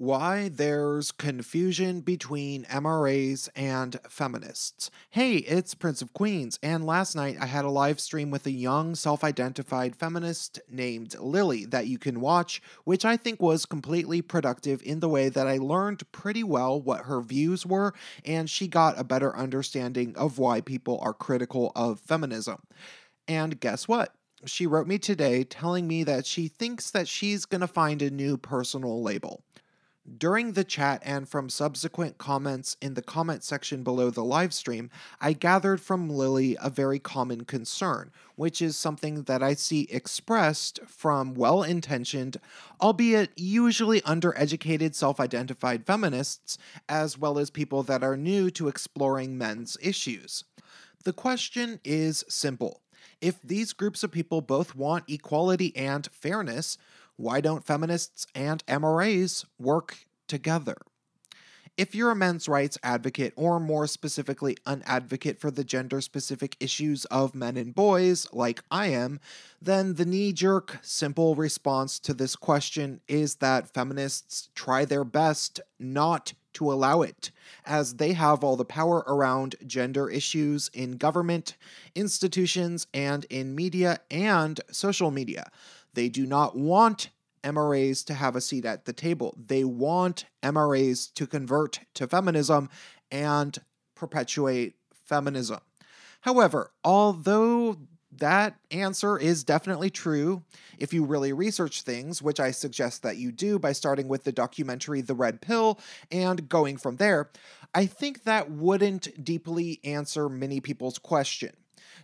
Why there's confusion between MRAs and feminists. Hey, it's Prince of Queens, and last night I had a live stream with a young self identified feminist named Lily that you can watch, which I think was completely productive in the way that I learned pretty well what her views were, and she got a better understanding of why people are critical of feminism. And guess what? She wrote me today telling me that she thinks that she's going to find a new personal label. During the chat and from subsequent comments in the comment section below the live stream, I gathered from Lily a very common concern, which is something that I see expressed from well intentioned, albeit usually undereducated self identified feminists, as well as people that are new to exploring men's issues. The question is simple. If these groups of people both want equality and fairness, why don't feminists and MRAs work together? If you're a men's rights advocate, or more specifically, an advocate for the gender specific issues of men and boys, like I am, then the knee jerk, simple response to this question is that feminists try their best not to allow it, as they have all the power around gender issues in government, institutions, and in media and social media. They do not want MRAs to have a seat at the table. They want MRAs to convert to feminism and perpetuate feminism. However, although that answer is definitely true, if you really research things, which I suggest that you do by starting with the documentary The Red Pill and going from there, I think that wouldn't deeply answer many people's question.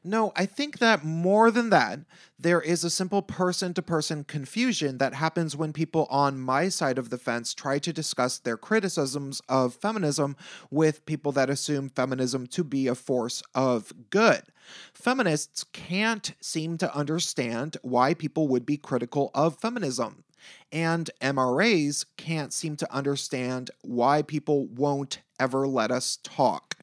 No, I think that more than that, there is a simple person-to-person confusion that happens when people on my side of the fence try to discuss their criticisms of feminism with people that assume feminism to be a force of good. Feminists can't seem to understand why people would be critical of feminism, and MRAs can't seem to understand why people won't ever let us talk.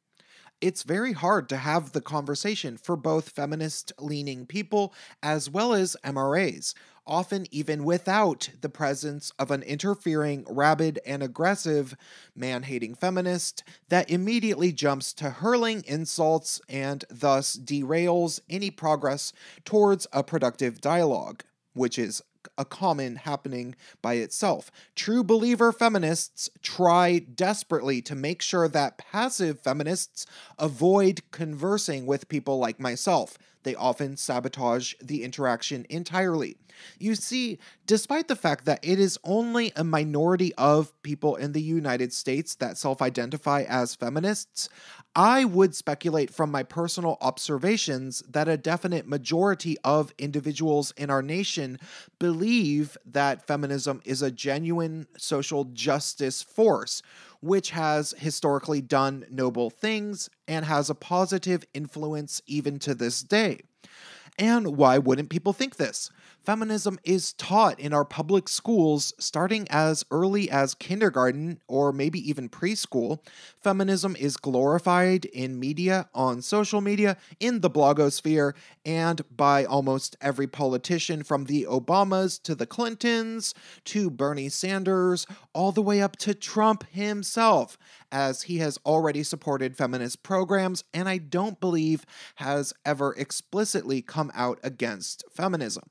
It's very hard to have the conversation for both feminist-leaning people as well as MRAs, often even without the presence of an interfering, rabid, and aggressive man-hating feminist that immediately jumps to hurling insults and thus derails any progress towards a productive dialogue, which is a common happening by itself. True believer feminists try desperately to make sure that passive feminists avoid conversing with people like myself. They often sabotage the interaction entirely. You see, despite the fact that it is only a minority of people in the United States that self-identify as feminists, I would speculate from my personal observations that a definite majority of individuals in our nation believe that feminism is a genuine social justice force, which has historically done noble things and has a positive influence even to this day. And why wouldn't people think this? Feminism is taught in our public schools starting as early as kindergarten or maybe even preschool. Feminism is glorified in media, on social media, in the blogosphere, and by almost every politician from the Obamas to the Clintons to Bernie Sanders, all the way up to Trump himself, as he has already supported feminist programs and I don't believe has ever explicitly come out against feminism.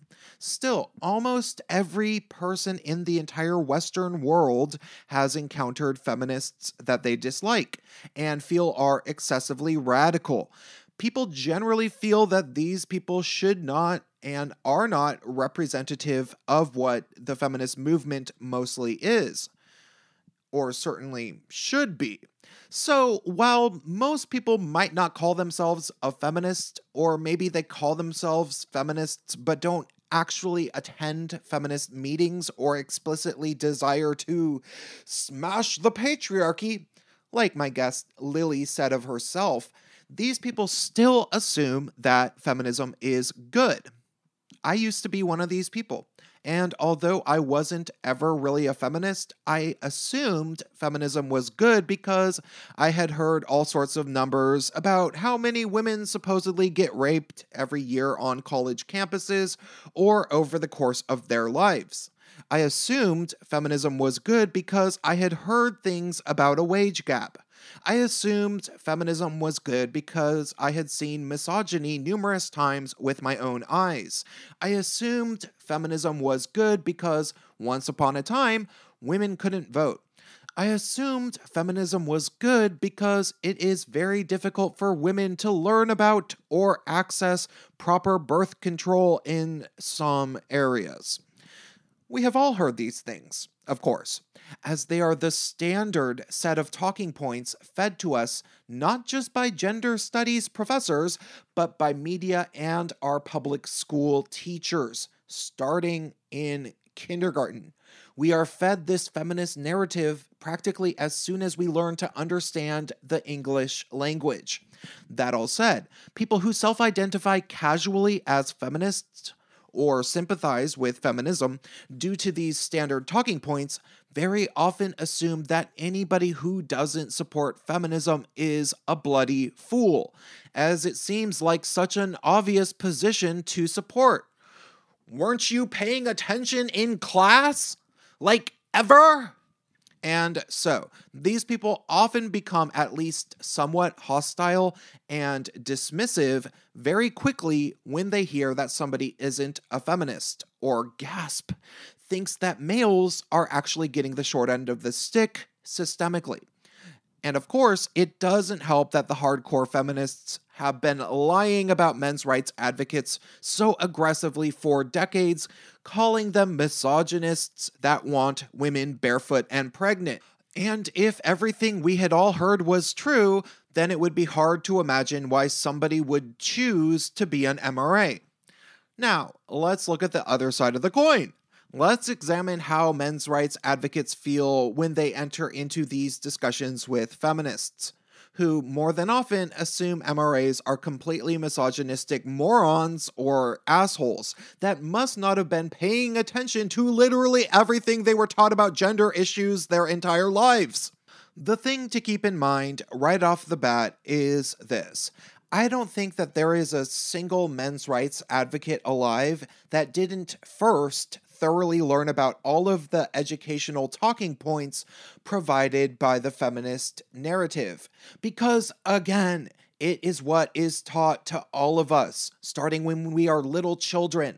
Still, almost every person in the entire Western world has encountered feminists that they dislike and feel are excessively radical. People generally feel that these people should not and are not representative of what the feminist movement mostly is, or certainly should be. So, while most people might not call themselves a feminist, or maybe they call themselves feminists but don't actually attend feminist meetings or explicitly desire to smash the patriarchy, like my guest Lily said of herself, these people still assume that feminism is good. I used to be one of these people. And although I wasn't ever really a feminist, I assumed feminism was good because I had heard all sorts of numbers about how many women supposedly get raped every year on college campuses or over the course of their lives. I assumed feminism was good because I had heard things about a wage gap. I assumed feminism was good because I had seen misogyny numerous times with my own eyes. I assumed feminism was good because once upon a time, women couldn't vote. I assumed feminism was good because it is very difficult for women to learn about or access proper birth control in some areas. We have all heard these things, of course, as they are the standard set of talking points fed to us not just by gender studies professors, but by media and our public school teachers, starting in kindergarten. We are fed this feminist narrative practically as soon as we learn to understand the English language. That all said, people who self-identify casually as feminists or sympathize with feminism due to these standard talking points very often assume that anybody who doesn't support feminism is a bloody fool, as it seems like such an obvious position to support. Weren't you paying attention in class? Like, ever? And so, these people often become at least somewhat hostile and dismissive very quickly when they hear that somebody isn't a feminist, or gasp, thinks that males are actually getting the short end of the stick systemically. And of course, it doesn't help that the hardcore feminists have been lying about men's rights advocates so aggressively for decades, calling them misogynists that want women barefoot and pregnant. And if everything we had all heard was true, then it would be hard to imagine why somebody would choose to be an MRA. Now, let's look at the other side of the coin. Let's examine how men's rights advocates feel when they enter into these discussions with feminists, who more than often assume MRAs are completely misogynistic morons or assholes that must not have been paying attention to literally everything they were taught about gender issues their entire lives. The thing to keep in mind right off the bat is this. I don't think that there is a single men's rights advocate alive that didn't first thoroughly learn about all of the educational talking points provided by the feminist narrative. Because, again, it is what is taught to all of us, starting when we are little children.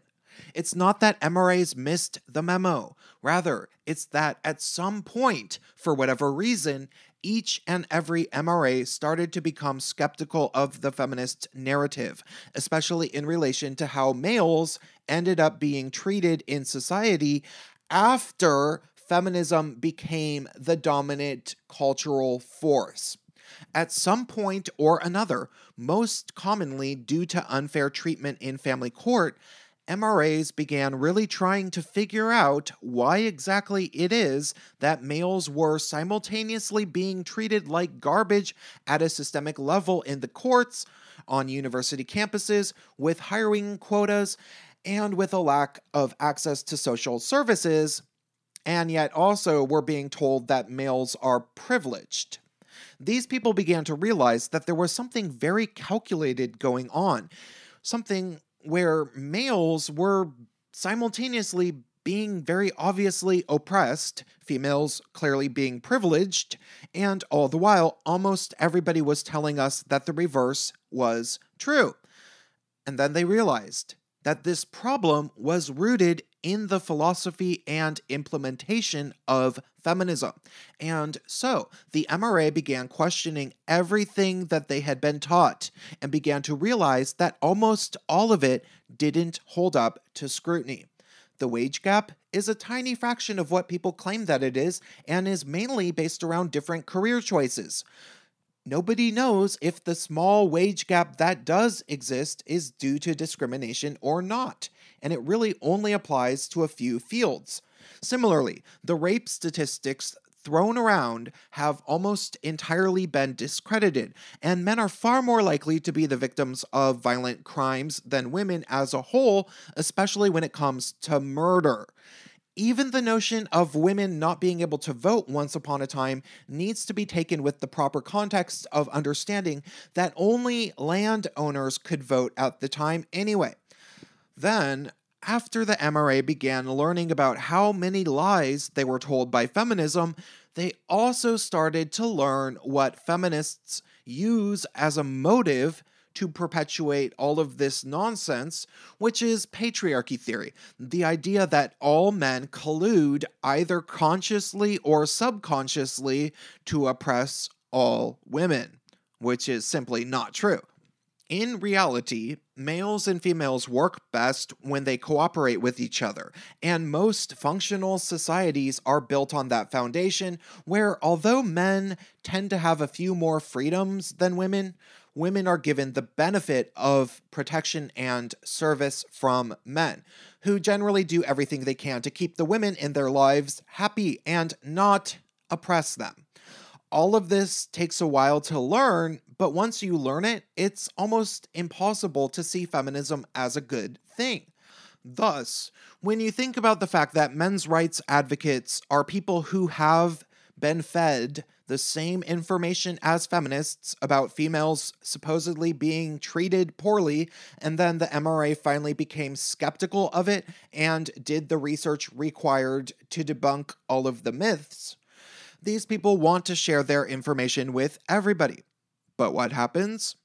It's not that MRAs missed the memo. Rather, it's that at some point, for whatever reason, each and every MRA started to become skeptical of the feminist narrative, especially in relation to how males ended up being treated in society after feminism became the dominant cultural force. At some point or another, most commonly due to unfair treatment in family court, MRAs began really trying to figure out why exactly it is that males were simultaneously being treated like garbage at a systemic level in the courts, on university campuses, with hiring quotas, and with a lack of access to social services, and yet also were being told that males are privileged. These people began to realize that there was something very calculated going on, something where males were simultaneously being very obviously oppressed, females clearly being privileged, and all the while, almost everybody was telling us that the reverse was true. And then they realized that this problem was rooted in the philosophy and implementation of feminism. And so the MRA began questioning everything that they had been taught and began to realize that almost all of it didn't hold up to scrutiny. The wage gap is a tiny fraction of what people claim that it is and is mainly based around different career choices. Nobody knows if the small wage gap that does exist is due to discrimination or not, and it really only applies to a few fields. Similarly, the rape statistics thrown around have almost entirely been discredited, and men are far more likely to be the victims of violent crimes than women as a whole, especially when it comes to murder. Even the notion of women not being able to vote once upon a time needs to be taken with the proper context of understanding that only landowners could vote at the time anyway. Then, After the MRA began learning about how many lies they were told by feminism, they also started to learn what feminists use as a motive to perpetuate all of this nonsense, which is patriarchy theory. The idea that all men collude either consciously or subconsciously to oppress all women, which is simply not true. In reality, males and females work best when they cooperate with each other, and most functional societies are built on that foundation where, although men tend to have a few more freedoms than women, women are given the benefit of protection and service from men, who generally do everything they can to keep the women in their lives happy and not oppress them. All of this takes a while to learn, but once you learn it, it's almost impossible to see feminism as a good thing. Thus, when you think about the fact that men's rights advocates are people who have been fed the same information as feminists about females supposedly being treated poorly, and then the MRA finally became skeptical of it and did the research required to debunk all of the myths, these people want to share their information with everybody. But what happens?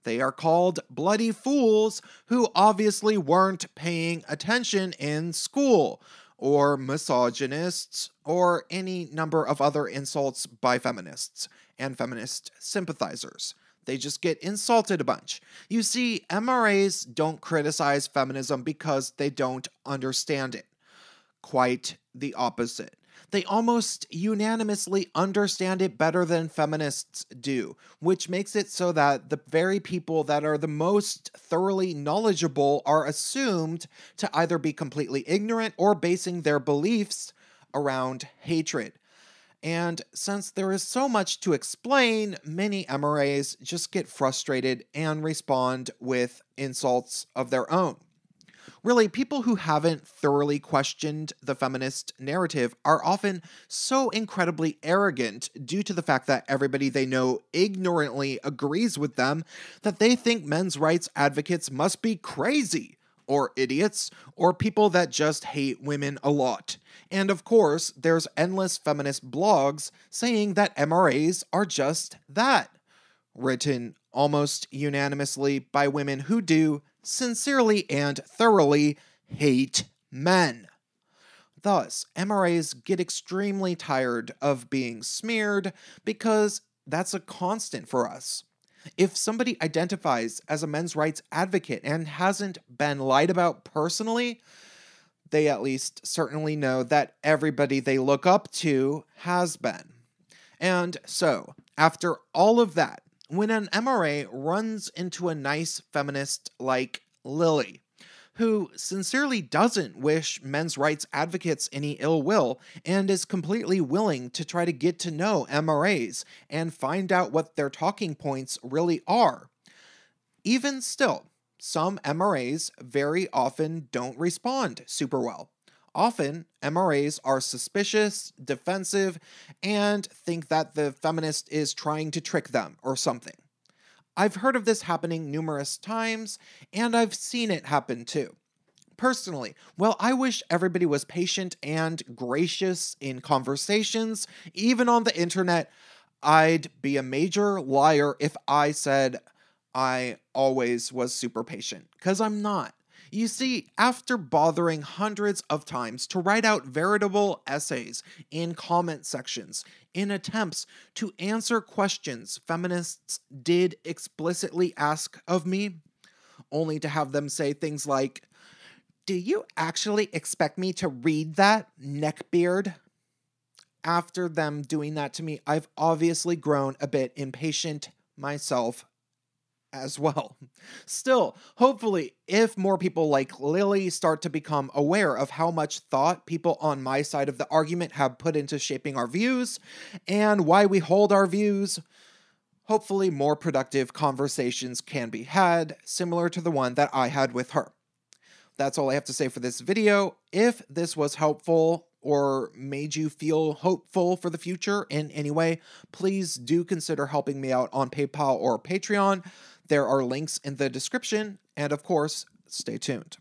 They are called bloody fools who obviously weren't paying attention in school, or misogynists, or any number of other insults by feminists and feminist sympathizers. They just get insulted a bunch. You see, MRAs don't criticize feminism because they don't understand it. Quite the opposite. They almost unanimously understand it better than feminists do, which makes it so that the very people that are the most thoroughly knowledgeable are assumed to either be completely ignorant or basing their beliefs around hatred. And since there is so much to explain, many MRAs just get frustrated and respond with insults of their own. Really, people who haven't thoroughly questioned the feminist narrative are often so incredibly arrogant due to the fact that everybody they know ignorantly agrees with them that they think men's rights advocates must be crazy, or idiots, or people that just hate women a lot. And of course, there's endless feminist blogs saying that MRAs are just that, written almost unanimously by women who do sincerely and thoroughly hate men. Thus, MRAs get extremely tired of being smeared because that's a constant for us. If somebody identifies as a men's rights advocate and hasn't been lied about personally, they at least certainly know that everybody they look up to has been. And so, after all of that, when an MRA runs into a nice feminist like Lily, who sincerely doesn't wish men's rights advocates any ill will and is completely willing to try to get to know MRAs and find out what their talking points really are, even still, some MRAs very often don't respond super well. Often, MRAs are suspicious, defensive, and think that the feminist is trying to trick them or something. I've heard of this happening numerous times, and I've seen it happen too. Personally, while I wish everybody was patient and gracious in conversations, even on the internet, I'd be a major liar if I said I always was super patient, because I'm not. You see, after bothering hundreds of times to write out veritable essays in comment sections in attempts to answer questions feminists did explicitly ask of me, only to have them say things like, "Do you actually expect me to read that, neckbeard?" After them doing that to me, I've obviously grown a bit impatient myself as well. Still, hopefully, if more people like Lily start to become aware of how much thought people on my side of the argument have put into shaping our views and why we hold our views, hopefully more productive conversations can be had, similar to the one that I had with her. That's all I have to say for this video. If this was helpful or made you feel hopeful for the future in any way, please do consider helping me out on PayPal or Patreon. There are links in the description, and of course, stay tuned.